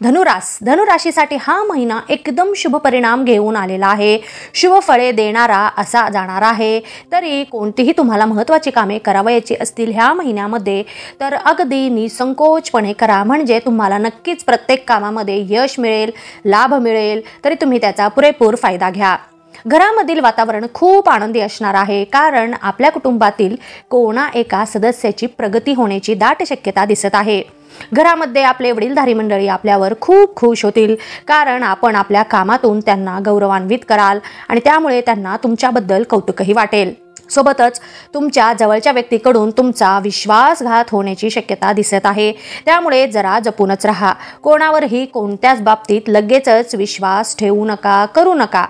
धनुराशीसाठी हा महिना एकदम शुभ परिणाम घेऊन आलेला आहे. शुभ फळे देणारा असा जाणार आहे. तरी कोणतीही तुम्हाला महत्त्वाची कामे करावयाची असतील ह्या महिन्यामध्ये तर अगदी निसंकोचपणे करा, म्हणजे तुम्हाला नक्कीच प्रत्येक कामामध्ये यश मिळेल, लाभ मिळेल. तरी तुम्ही त्याचा पुरेपूर फायदा घ्या. घरामधील वातावरण खूप आनंदी असणार आहे, कारण आपल्या कुटुंबातील कोणा एका सदस्याची प्रगती होण्याची दाट शक्यता दिसत आहे. घरामध्ये आपले वडीलधारी मंडळी आपल्यावर खूप खुश होतील, कारण आपण आपल्या कामातून त्यांना गौरवान्वित कराल आणि त्यामुळे त्यांना तुमच्याबद्दल कौतुकही वाटेल. सोबतच तुमच्या जवळच्या व्यक्तीकडून तुमचा विश्वासघात होण्याची शक्यता दिसत आहे. त्यामुळे जरा जपूनच राहा. कोणावरही कोणत्याच बाबतीत लगेचच विश्वास ठेवू नका, करू नका,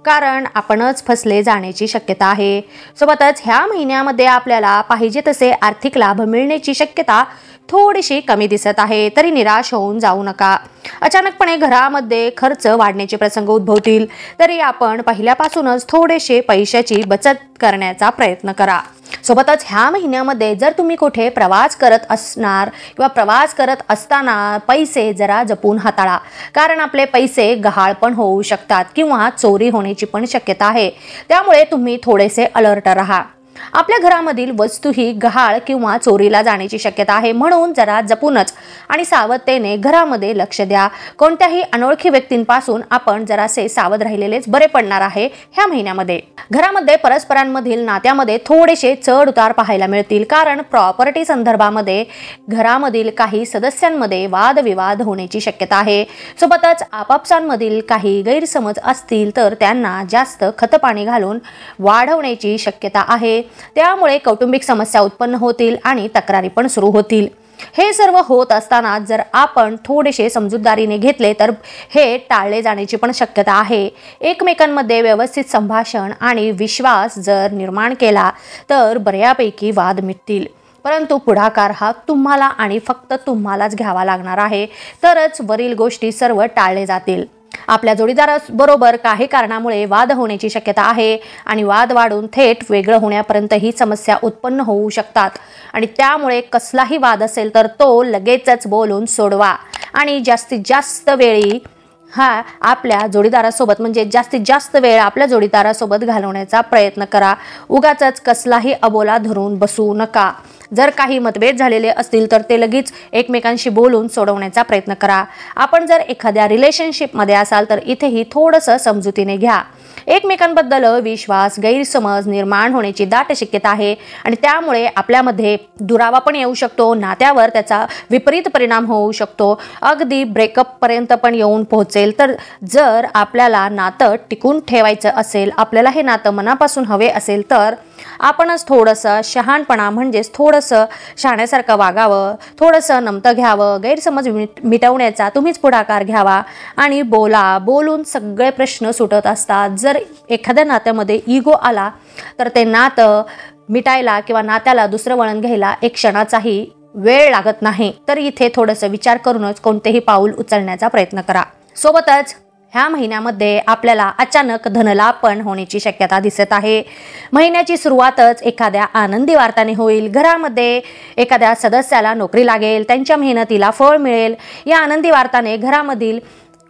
कारण आपणच फसले जाण्याची शक्यता आहे. सोबतच ह्या महिन्यामध्ये आपल्याला पाहिजे तसे आर्थिक लाभ मिळण्याची शक्यता थोडीशी कमी दिसत आहे. तरी निराश होऊन जाऊ नका. अचानकपणे घरामध्ये खर्च वाढण्याचे प्रसंग उद्भवतील, तरी आपण पहिल्यापासूनच थोडेसे पैशाची बचत करण्याचा प्रयत्न करा. सोबतच ह्या महिन्यामध्ये जर तुम्ही कुठे प्रवास करत असणार किंवा प्रवास करत असताना पैसे जरा जपून हाताळा, कारण आपले पैसे गहाळ पण होऊ शकतात किंवा चोरी होण्याची पण शक्यता आहे. त्यामुळे तुम्ही थोडेसे अलर्ट राहा. आपल्या घरामधील वस्तूही गहाळ किंवा चोरीला जाण्याची शक्यता आहे, म्हणून जरा जपूनच आणि सावधतेने घरामध्ये लक्ष द्या. कोणत्याही अनोळखी व्यक्तींपासून आपण जरासे सावध राहिलेलेच बरे पडणार आहे ह्या महिन्यामध्ये. घरामध्ये परस्परांमधील नात्यामध्ये थोडेसे चढ उतार पाहायला मिळतील, कारण प्रॉपर्टी संदर्भामध्ये घरामधील काही सदस्यांमध्ये वादविवाद होण्याची शक्यता आहे. सोबतच आपापसांमधील काही गैरसमज असतील तर त्यांना जास्त खतपाणी घालून वाढवण्याची शक्यता आहे. त्यामुळे कौटुंबिक समस्या उत्पन्न होतील आणि तक्रारी पण सुरू होतील. हे सर्व होत असताना जर आपण थोडेसे समजूतदारीने घेतले तर हे टाळले जाण्याची पण शक्यता आहे. एकमेकांमध्ये व्यवस्थित संभाषण आणि विश्वास जर निर्माण केला तर बऱ्यापैकी वाद मिटतील. परंतु पुढाकार हा तुम्हाला आणि फक्त तुम्हालाच घ्यावा लागणार आहे, तरच वरील गोष्टी सर्व टाळले जातील. आपल्या जोडीदाराबरोबर काही कारणामुळे वाद होण्याची शक्यता आहे आणि वाद वाढून थेट वेगळं होण्यापर्यंत ही समस्या उत्पन्न होऊ शकतात. आणि त्यामुळे कसलाही वाद असेल तर तो लगेचच बोलून सोडवा आणि जास्तीत जास्त वेळी आपल्या जोडीदारासोबत म्हणजे जास्तीत जास्त वेळ आपल्या जोडीदारासोबत घालवण्याचा प्रयत्न करा. उगाचच कसलाही अबोला धरून बसू नका. जर काही मतभेद झालेले असतील तर ते लगेच एकमेकांशी बोलून सोडवण्याचा प्रयत्न करा. आपण जर एखाद्या रिलेशनशिपमध्ये असाल तर इथेही थोडंसं समजुतीने घ्या. एकमेकांबद्दल विश्वास गैरसमज निर्माण होण्याची दाट शक्यता आहे आणि त्यामुळे आपल्यामध्ये दुरावा पण येऊ शकतो. नात्यावर त्याचा विपरीत परिणाम होऊ शकतो, अगदी ब्रेकअप पर्यंत पण येऊन पोहोचेल. तर जर आपल्याला नातं टिकून ठेवायचं असेल, आपल्याला हे नातं मनापासून हवे असेल तर आपणच थोडंसं शहाणपणा म्हणजेच थोडंसं शहाण्यासारखं वागावं, थोडंसं नमतं घ्यावं. गैरसमज मिटवण्याचा तुम्हीच पुढाकार घ्यावा आणि बोलून सगळे प्रश्न सुटत असतात. जर एखाद्या नात्यामध्ये इगो आला तर ते नातं मिटायला किंवा नात्याला दुसरं वळण घ्यायला एक क्षणाचाही वेळ लागत नाही. तर इथे थोडंसं विचार करूनच कोणतेही पाऊल उचलण्याचा प्रयत्न करा. सोबतच ह्या महिन्यामध्ये आपल्याला अचानक धनलाभ पण होण्याची शक्यता दिसत आहे. महिन्याची सुरुवातच एखाद्या आनंदी वार्ताने होईल. घरामध्ये एखाद्या सदस्याला नोकरी लागेल, त्यांच्या मेहनतीला फळ मिळेल. या आनंदी वार्ताने घरामधील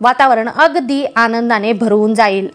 वातावरण अगदी आनंदाने भरून जाईल.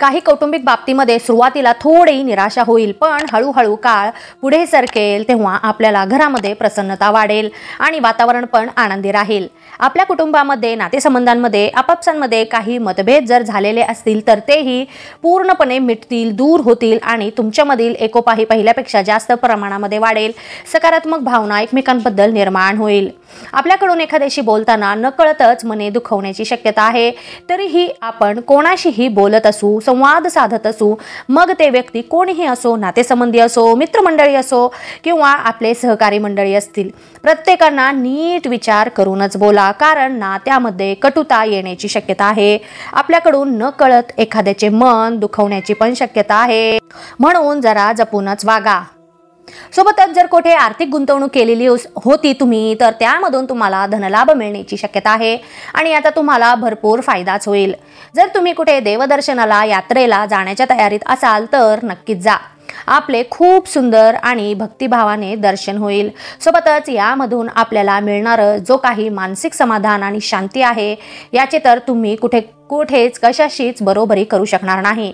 काही कौटुंबिक बाबतीमध्ये सुरुवातीला थोडी निराशा होईल, पण हळूहळू काळ पुढे सरकेल तेव्हा आपल्याला घरामध्ये प्रसन्नता वाढेल आणि वातावरण पण आनंदी राहील. आपल्या कुटुंबामध्ये नातेसंबंधांमध्ये आपापसांमध्ये काही मतभेद जर झालेले असतील तर तेही पूर्णपणे मिटतील, दूर होतील आणि तुमच्यामधील एकोपाही पहिल्यापेक्षा जास्त प्रमाणामध्ये वाढेल. सकारात्मक भावना एकमेकांबद्दल निर्माण होईल. आपल्याकडून एखाद्याशी बोलताना नकळतच मने दुखवण्याची शक्यता आहे. तरीही आपण कोणाशीही बोलत असू, संवाद साधत असू, मग ते व्यक्ती कोणीही असो, नातेसंबंधी असो, मित्रमंडळी असो किंवा आपले सहकारी मंडळी असतील, प्रत्येकांना नीट विचार करूनच बोला, कारण नात्यामध्ये कटुता येण्याची शक्यता आहे. आपल्याकडून नकळत एखाद्याचे मन दुखवण्याची पण शक्यता आहे, म्हणून जरा जपूनच वागा. सोबतच जर कुठे आर्थिक गुंतवणूक केलेली होती तुम्ही तर त्यामधून तुम्हाला धनलाभ मिळण्याची शक्यता आहे आणि आता तुम्हाला भरपूर फायदाच होईल. जर तुम्ही कुठे देवदर्शनाला यात्रेला जाण्याच्या तयारीत असाल तर नक्कीच जा. आपले खूप सुंदर आणि भक्तिभावाने दर्शन होईल. सोबतच यामधून आपल्याला मिळणारं जो काही मानसिक समाधान आणि शांती आहे याचे तर तुम्ही कुठेच कशाशीच बरोबरी करू शकणार नाही.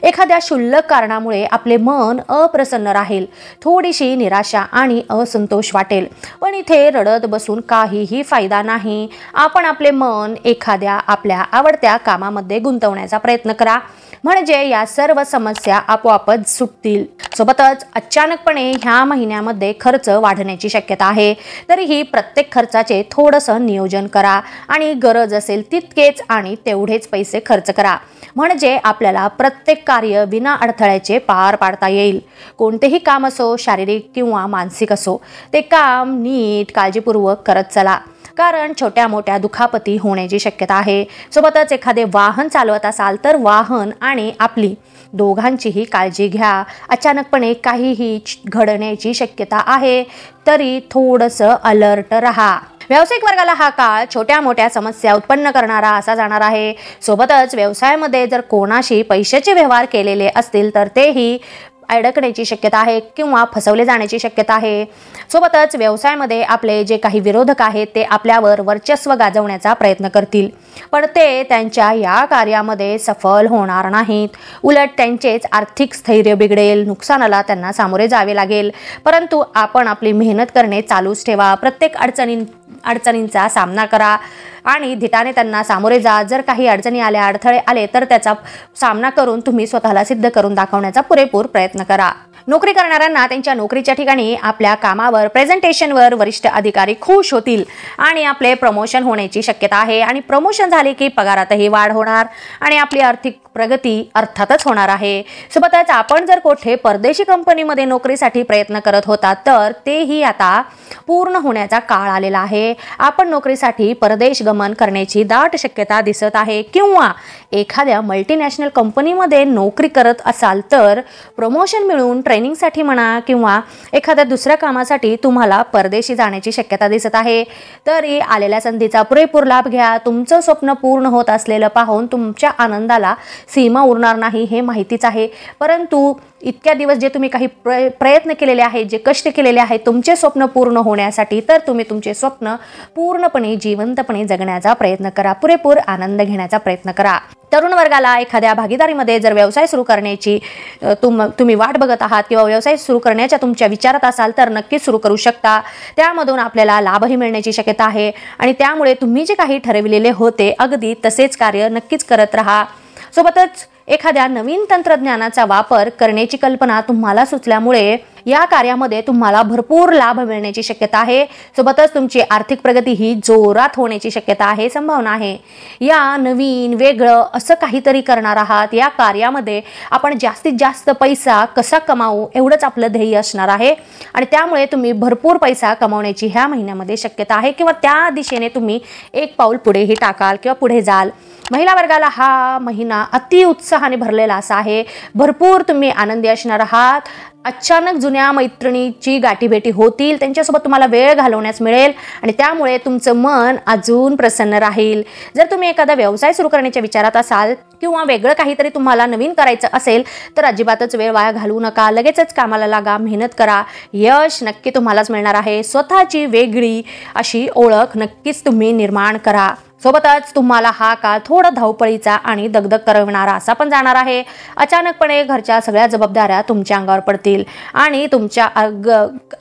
एखाद्या क्षुल्लक कारणामुळे आपले मन अप्रसन्न राहील, थोडीशी निराशा आणि असंतोष वाटेल, पण इथे रडत बसून काहीही फायदा नाही. आपण आपले मन एखाद्या आपल्या आवडत्या कामामध्ये गुंतवण्याचा प्रयत्न करा, म्हणजे या सर्व समस्या आपोआपच सुटतील. सोबतच अचानकपणे ह्या महिन्यामध्ये खर्च वाढण्याची शक्यता आहे. तरीही प्रत्येक खर्चाचे थोडंसं नियोजन करा आणि गरज असेल तितकेच आणि तेवढेच पैसे खर्च करा, म्हणजे आपल्याला प्रत्येक कार्य विना अडथळ्याचे पार पाडता येईल. कोणतेही काम असो, शारीरिक किंवा मानसिक असो, ते काम नीट काळजीपूर्वक करत चला, कारण छोट्या मोठ्या दुखापती होण्याची शक्यता आहे. सोबतच एखादे वाहन चालवत असाल तर वाहन आणि आपली दोघांचीही काळजी घ्या. अचानकपणे काहीही घडण्याची शक्यता आहे, तरी थोडंसं अलर्ट राहा. व्यावसायिक वर्गाला हा काळ छोट्या मोठ्या समस्या उत्पन्न करणारा असा जाणार आहे. सोबतच व्यवसायामध्ये जर कोणाशी पैशाचे व्यवहार केलेले असतील तर तेही अडकण्याची शक्यता आहे किंवा फसवले जाण्याची शक्यता आहे. सोबतच व्यवसायामध्ये आपले जे काही विरोधक आहेत ते आपल्यावर वर्चस्व गाजवण्याचा प्रयत्न करतील, पण ते त्यांच्या या कार्यामध्ये सफल होणार नाहीत. उलट त्यांचेच आर्थिक स्थैर्य बिघडेल, नुकसानाला त्यांना सामोरे जावे लागेल. परंतु आपण आपली मेहनत करणे चालूच ठेवा. प्रत्येक अडचणींचा सामना करा आणि धिटाने त्यांना सामोरे जा. जर काही अडचणी आल्या, अडथळे आले तर त्याचा सामना करून तुम्ही स्वतःला सिद्ध करून दाखवण्याचा पुरेपूर प्रयत्न करा. नोकरी करणाऱ्यांना त्यांच्या नोकरीच्या ठिकाणी आपल्या कामावर, प्रेझेंटेशनवर वरिष्ठ अधिकारी खुश होतील आणि आपले प्रमोशन होण्याची शक्यता आहे. आणि प्रमोशन झाले की पगारातही वाढ होणार आणि आपली आर्थिक प्रगती अर्थातच होणार आहे. सोबतच आपण जर कुठे परदेशी कंपनीमध्ये नोकरीसाठी प्रयत्न करत होता तर तेही आता पूर्ण होण्याचा काळ आलेला आहे. आपण नोकरीसाठी परदेश गमन करण्याची दाट शक्यता दिसत आहे, किंवा एखाद्या मल्टीनॅशनल कंपनीमध्ये नोकरी करत असाल तर प्रमोशन मिळून ट्रेनिंगसाठी म्हणा किंवा एखाद्या दुसऱ्या कामासाठी तुम्हाला परदेशी जाण्याची शक्यता दिसत आहे. तरी आलेल्या संधीचा पुरेपूर लाभ घ्या. तुमचं स्वप्न पूर्ण होत असलेलं पाहून तुमच्या आनंदाला सीमा उरणार नाही हे माहितीच आहे, परंतु इतक्या दिवस जे तुम्ही काही प्रयत्न केलेले आहेत, जे कष्ट केलेले आहेत तुमचे स्वप्न पूर्ण होण्यासाठी, तर तुम्ही तुमचे स्वप्न पूर्णपणे जिवंतपणे जगण्याचा प्रयत्न करा, पुरेपूर आनंद घेण्याचा प्रयत्न करा. तरुण वर्गाला एखाद्या भागीदारीमध्ये जर व्यवसाय सुरू करण्याची तुम्ही वाट बघत आहात किंवा व्यवसाय सुरू करण्याच्या तुमच्या विचारात असाल तर नक्कीच सुरू करू शकता. त्यामधून आपल्याला लाभही मिळण्याची शक्यता आहे आणि त्यामुळे तुम्ही जे काही ठरविलेले होते अगदी तसेच कार्य नक्कीच करत राहा. सोबतच एखाद्या नवीन तंत्रज्ञानाचा वापर करण्याची कल्पना तुम्हाला सुचल्यामुळे या कार्यामध्ये तुम्हाला भरपूर लाभ मिळण्याची शक्यता आहे. सोबतच तुमची आर्थिक प्रगती ही जोरात होण्याची शक्यता आहे, संभावना आहे. या नवीन वेगळं असं काहीतरी करणार आहात. या कार्यामध्ये आपण जास्तीत जास्त पैसा कसा कमावू एवढंच आपलं ध्येय असणार आहे आणि त्यामुळे तुम्ही भरपूर पैसा कमावण्याची ह्या महिन्यामध्ये शक्यता आहे किंवा त्या दिशेने तुम्ही एक पाऊल पुढेही टाकाल किंवा पुढे जाल. महिला वर्गाला हा महिना अति उत्साहाने भरलेला असा आहे. भरपूर तुम्ही आनंदी असणार आहात. अचानक जुन्या मैत्रिणीची गाठीभेटी होतील, त्यांच्यासोबत तुम्हाला वेळ घालवण्यास मिळेल आणि त्यामुळे तुमचं मन अजून प्रसन्न राहील. जर तुम्ही एखादा व्यवसाय सुरू करण्याच्या विचारात असाल किंवा वेगळं काहीतरी तुम्हाला नवीन करायचं असेल तर अजिबातच वेळ वाया घालवू नका. लगेचच कामाला लागा, मेहनत करा. यश नक्की तुम्हालाच मिळणार आहे. स्वतःची वेगळी अशी ओळख नक्कीच तुम्ही निर्माण करा. सोबतच तुम्हाला हा काळ थोडा धावपळीचा आणि दगदग करवणारा असा पण जाणार आहे. अचानकपणे घरच्या सगळ्या जबाबदाऱ्या तुमच्या अंगावर पडतील आणि तुमच्या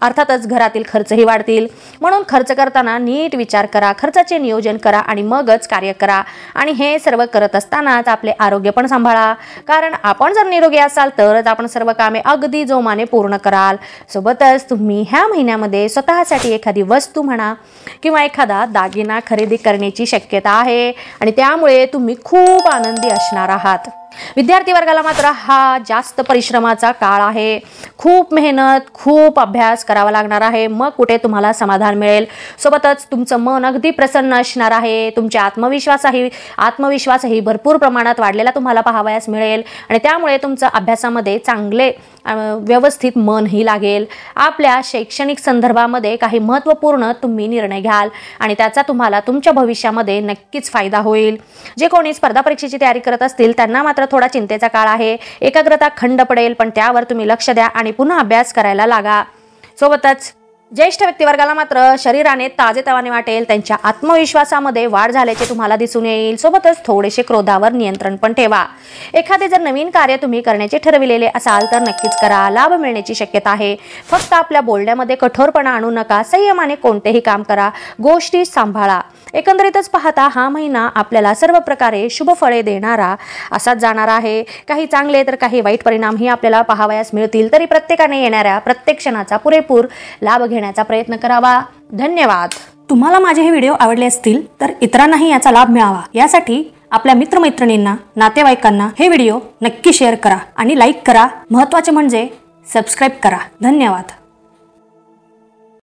अर्थातच घरातील खर्चही वाढतील. म्हणून खर्च करताना नीट विचार करा, खर्चाचे नियोजन करा आणि मगच कार्य करा. आणि हे सर्व करत असतानाच आपले आरोग्य पण सांभाळा, कारण आपण जर निरोगी असाल तरच आपण सर्व कामे अगदी जोमाने पूर्ण कराल. सोबतच तुम्ही ह्या महिन्यामध्ये स्वतःसाठी एखादी वस्तू म्हणा किंवा एखादा दागिना खरेदी करण्याची शक्यता आहे आणि त्यामुळे तुम्ही खूप आनंदी असणार आहात. विद्यार्थी वर्गाला मात्र हा जास्त परिश्रमाचा काळ आहे. खूप मेहनत, खूप अभ्यास करावा लागणार आहे, मग कुठे तुम्हाला समाधान मिळेल. सोबतच तुमचं मन अगदी प्रसन्न असणार आहे. तुमचे आत्मविश्वासही भरपूर प्रमाणात वाढलेला तुम्हाला पाहावयास मिळेल आणि त्यामुळे तुमचं अभ्यासामध्ये चांगले व्यवस्थित मनही लागेल. आपल्या शैक्षणिक संदर्भामध्ये काही महत्त्वपूर्ण तुम्ही निर्णय घ्याल आणि त्याचा तुम्हाला तुमच्या भविष्यामध्ये नक्कीच फायदा होईल. जे कोणी स्पर्धा परीक्षेची तयारी करत असतील त्यांना मात्र मात्र थोडा चिंतेचा काळ आहे. एकाग्रता खंड पडेल, पण त्यावर तुम्ही लक्ष द्या आणि पुन्हा अभ्यास करायला लागा. सोबतच ज्येष्ठ व्यक्तिवर्गाला मात्र शरीराने ताजेतवाने वाटेल. त्यांच्या आत्मविश्वासामध्ये वाढ झाल्याचे तुम्हाला दिसून येईल. सोबतच थोडेसे क्रोधावर नियंत्रण पण ठेवा. एखादे जर नवीन कार्य तुम्ही करण्याचे ठरविलेले असाल तर नक्कीच करा. लाभ मिळण्याची शक्यता आहे. फक्त आपल्या बोलण्यामध्ये कठोरपणा आणू नका. संयमाने कोणतेही काम करा. गोष्टी सांभाळा. एकंदरीतच पाहता हा महिना आपल्याला सर्व प्रकारे शुभ फळे देणारा असाच जाणार आहे. काही चांगले तर काही वाईट परिणामही आपल्याला पाहावयास मिळतील. तरी प्रत्येकाने येणाऱ्या प्रत्येक क्षणाचा पुरेपूर लाभ घेण्याचा प्रयत्न करावा. धन्यवाद. तुम्हाला माझे हे व्हिडिओ आवडले असतील तर इतरांनाही याचा लाभ मिळावा यासाठी आपल्या मित्रमैत्रिणींना, नातेवाईकांना हे व्हिडिओ नक्की शेअर करा आणि लाईक करा. महत्त्वाचे म्हणजे सबस्क्राईब करा. धन्यवाद.